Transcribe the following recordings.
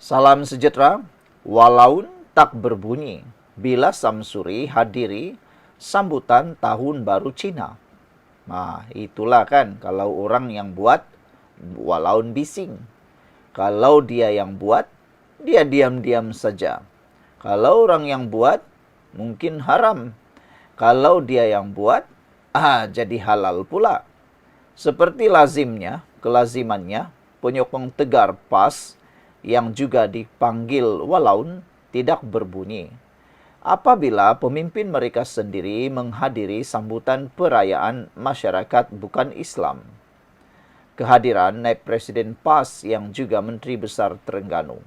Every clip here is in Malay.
Salam sejahtera, walaun tak berbunyi, bila Samsuri hadiri sambutan Tahun Baru Cina. Nah, itulah kan kalau orang yang buat, walaun bising. Kalau dia yang buat, dia diam-diam saja. Kalau orang yang buat, mungkin haram. Kalau dia yang buat, jadi halal pula. Seperti lazimnya, kelazimannya, penyokong tegar pas yang juga dipanggil walaun tidak berbunyi. Apabila pemimpin mereka sendiri menghadiri sambutan perayaan masyarakat bukan Islam. Kehadiran Naib Presiden PAS yang juga Menteri Besar Terengganu,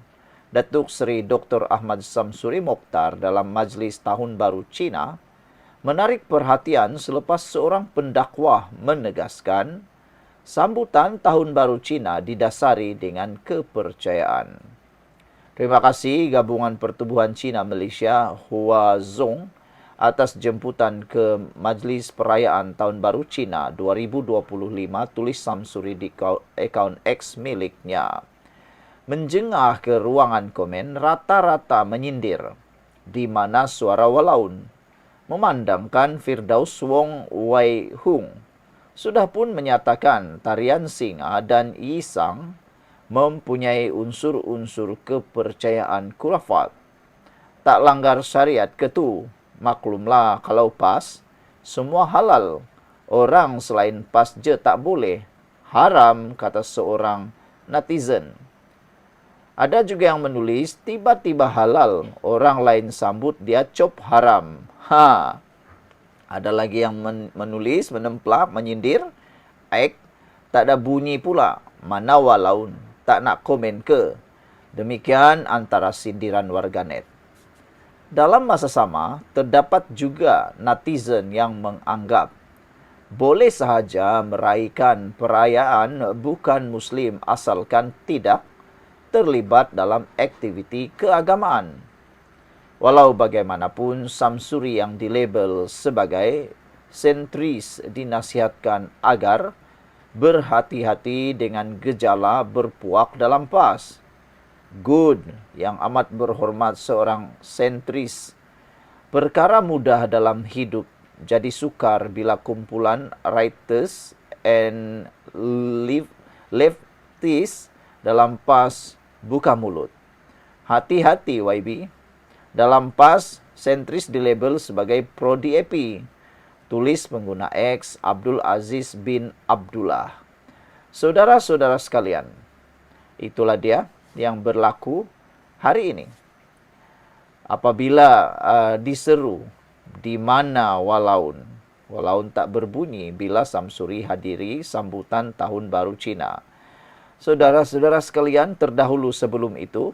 Datuk Seri Dr. Ahmad Samsuri Mokhtar dalam Majlis Tahun Baru Cina menarik perhatian selepas seorang pendakwah menegaskan sambutan Tahun Baru Cina didasari dengan kepercayaan. Terima kasih Gabungan Pertubuhan Cina Malaysia Huazong atas jemputan ke Majlis Perayaan Tahun Baru Cina 2025, tulis Samsuri di akaun X miliknya. Menjengah ke ruangan komen, rata-rata menyindir, di mana suara walaun memandangkan Firdaus Wong Wai Hung sudah pun menyatakan tarian singa dan yisang mempunyai unsur-unsur kepercayaan khurafat. Tak langgar syariat ke tu? Maklumlah kalau pas, semua halal. Orang selain pas je tak boleh. Haram, kata seorang netizen. Ada juga yang menulis, tiba-tiba halal, orang lain sambut dia cop haram. Ada lagi yang menulis, menemplak, menyindir, tak ada bunyi pula, mana walaun, tak nak komen ke. Demikian antara sindiran warganet. Dalam masa sama, terdapat juga netizen yang menganggap boleh sahaja meraihkan perayaan bukan Muslim asalkan tidak terlibat dalam aktiviti keagamaan. Walau bagaimanapun, Samsuri yang dilabel sebagai sentris dinasihatkan agar berhati-hati dengan gejala berpuak dalam PAS. Good, yang amat berhormat seorang sentris. Perkara mudah dalam hidup jadi sukar bila kumpulan writers and leftists dalam PAS buka mulut. Hati-hati YB. Dalam PAS, sentris dilabel sebagai pro-DAP. Tulis pengguna X Abdul Aziz bin Abdullah. Saudara-saudara sekalian, itulah dia yang berlaku hari ini. Apabila diseru di mana walaun tak berbunyi bila Samsuri hadiri sambutan Tahun Baru Cina. Saudara-saudara sekalian, terdahulu sebelum itu,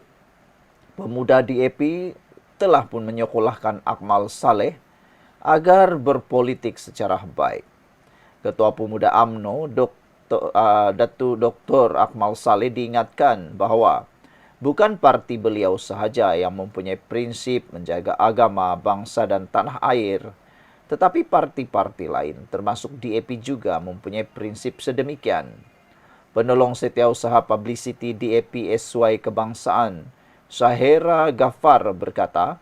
pemuda DAP telah pun menyekolahkan Akmal Saleh agar berpolitik secara baik. Ketua Pemuda UMNO, Datuk Dr. Akmal Saleh diingatkan bahawa bukan parti beliau sahaja yang mempunyai prinsip menjaga agama, bangsa dan tanah air, tetapi parti-parti lain termasuk DAP juga mempunyai prinsip sedemikian. Penolong Setiausaha Publicity DAP SY Kebangsaan, Syahera Ghaffar berkata,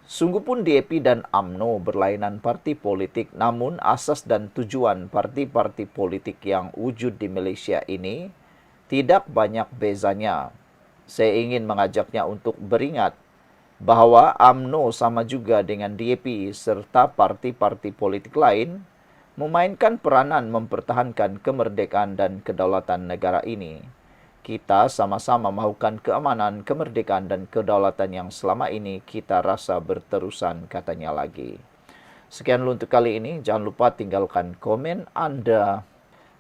sungguh pun DAP dan UMNO berlainan parti politik, namun asas dan tujuan parti-parti politik yang wujud di Malaysia ini tidak banyak bezanya. Saya ingin mengajaknya untuk beringat bahawa UMNO sama juga dengan DAP serta parti-parti politik lain memainkan peranan mempertahankan kemerdekaan dan kedaulatan negara ini. Kita sama-sama mahukan keamanan, kemerdekaan dan kedaulatan yang selama ini kita rasa berterusan, katanya lagi. Sekian dulu untuk kali ini. Jangan lupa tinggalkan komen Anda.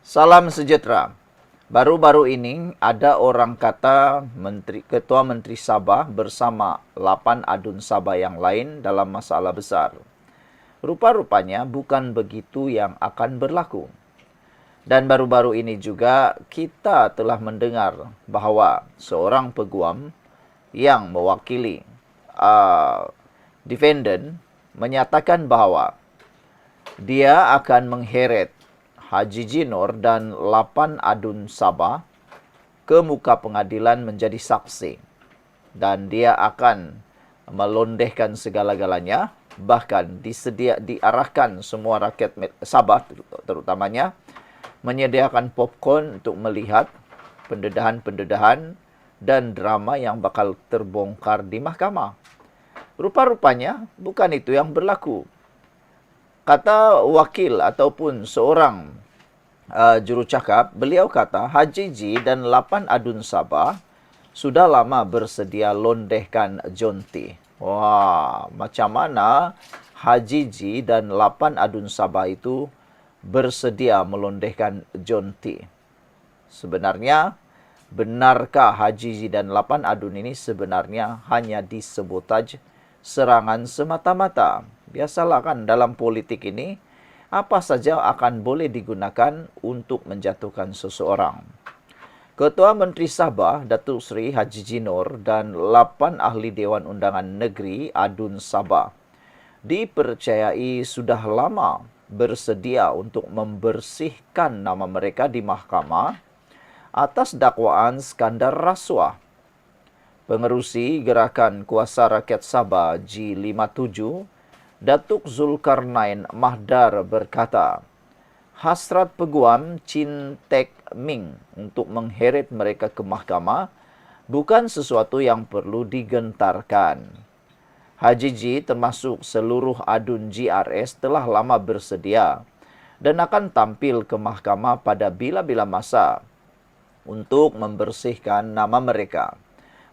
Salam sejahtera. Baru-baru ini ada orang kata Ketua Menteri Sabah bersama 8 adun Sabah yang lain dalam masalah besar. Rupa-rupanya bukan begitu yang akan berlaku. Dan baru-baru ini juga kita telah mendengar bahawa seorang peguam yang mewakili defendant menyatakan bahawa dia akan mengheret Haji Jinor dan 8 adun Sabah ke muka pengadilan menjadi saksi. dan dia akan melondehkan segala-galanya. Bahkan diarahkan semua rakyat Sabah terutamanya menyediakan popcorn untuk melihat pendedahan-pendedahan dan drama yang bakal terbongkar di mahkamah. Rupa-rupanya bukan itu yang berlaku. Kata wakil ataupun seorang jurucakap, beliau kata Haji G dan 8 adun Sabah sudah lama bersedia londehkan John T. Wah, macam mana Haji G dan 8 adun Sabah itu bersedia melondehkan John T? Sebenarnya, benarkah Haji G dan 8 adun ini sebenarnya hanya disabotaj serangan semata-mata? Biasalah kan dalam politik ini, apa saja akan boleh digunakan untuk menjatuhkan seseorang. Ketua Menteri Sabah, Datuk Seri Haji G. Noor dan 8 ahli Dewan Undangan Negeri Adun Sabah dipercayai sudah lama bersedia untuk membersihkan nama mereka di mahkamah atas dakwaan skandal rasuah. Pengerusi Gerakan Kuasa Rakyat Sabah G57, Datuk Zulkarnain Mahdar berkata, hasrat peguam Chin Tek Ming untuk mengheret mereka ke mahkamah bukan sesuatu yang perlu digentarkan. Haji G termasuk seluruh adun GRS telah lama bersedia dan akan tampil ke mahkamah pada bila-bila masa untuk membersihkan nama mereka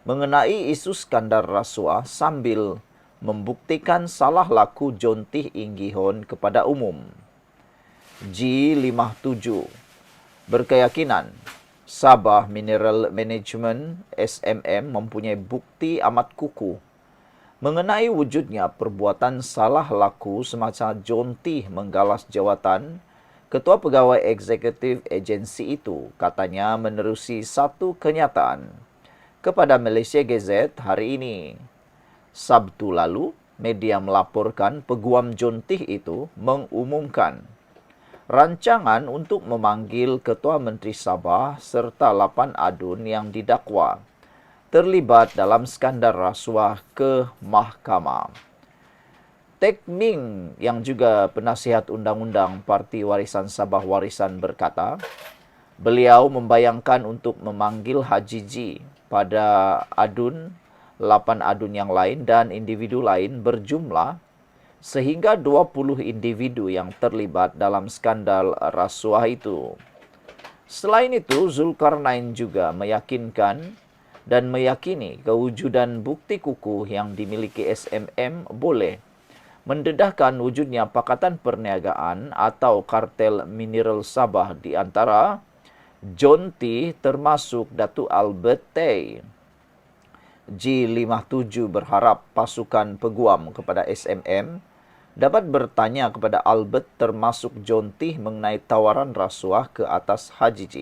mengenai isu skandal rasuah sambil membuktikan salah laku John T. Inggihon kepada umum. G57 berkeyakinan Sabah Mineral Management SMM mempunyai bukti amat kukuh mengenai wujudnya perbuatan salah laku semasa John T. menggalas jawatan Ketua Pegawai Eksekutif agensi itu, katanya menerusi satu kenyataan kepada Malaysia Gazette hari ini. Sabtu lalu, media melaporkan peguam John T. itu mengumumkan rancangan untuk memanggil Ketua Menteri Sabah serta 8 adun yang didakwa terlibat dalam skandal rasuah ke mahkamah. Tek Ming yang juga penasihat undang-undang Parti Warisan Sabah Warisan berkata, beliau membayangkan untuk memanggil Haji G pada adun, 8 adun yang lain dan individu lain berjumlah sehingga 20 individu yang terlibat dalam skandal rasuah itu. Selain itu, Zulkarnain juga meyakinkan dan meyakini kewujudan bukti kukuh yang dimiliki SMM boleh mendedahkan wujudnya Pakatan Perniagaan atau kartel mineral Sabah di antara John T. termasuk Datuk Albert Tay. G57 berharap pasukan peguam kepada SMM dapat bertanya kepada Albert termasuk John T. mengenai tawaran rasuah ke atas Haji G.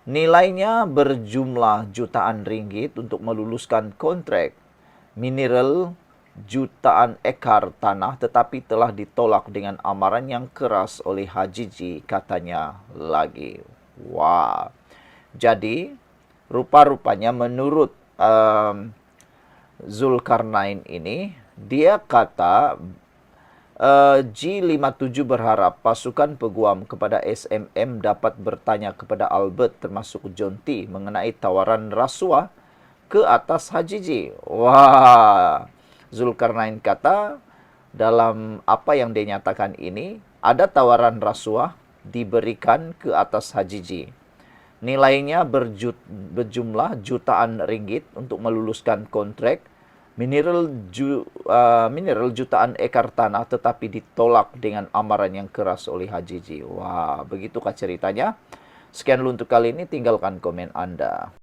Nilainya berjumlah jutaan ringgit untuk meluluskan kontrak mineral jutaan ekar tanah tetapi telah ditolak dengan amaran yang keras oleh Haji G, katanya lagi. Wah. Jadi, rupa-rupanya menurut Zulkarnain ini, dia kata G57 berharap pasukan peguam kepada SMM dapat bertanya kepada Albert termasuk John T. mengenai tawaran rasuah ke atas Haji G. Wah, Zulkarnain kata dalam apa yang dia nyatakan ini, ada tawaran rasuah diberikan ke atas Haji G. Nilainya berjumlah jutaan ringgit untuk meluluskan kontrak mineral jutaan ekar tanah tetapi ditolak dengan amaran yang keras oleh Haji G. Wah, begitukah ceritanya? Sekian dulu untuk kali ini, tinggalkan komen Anda.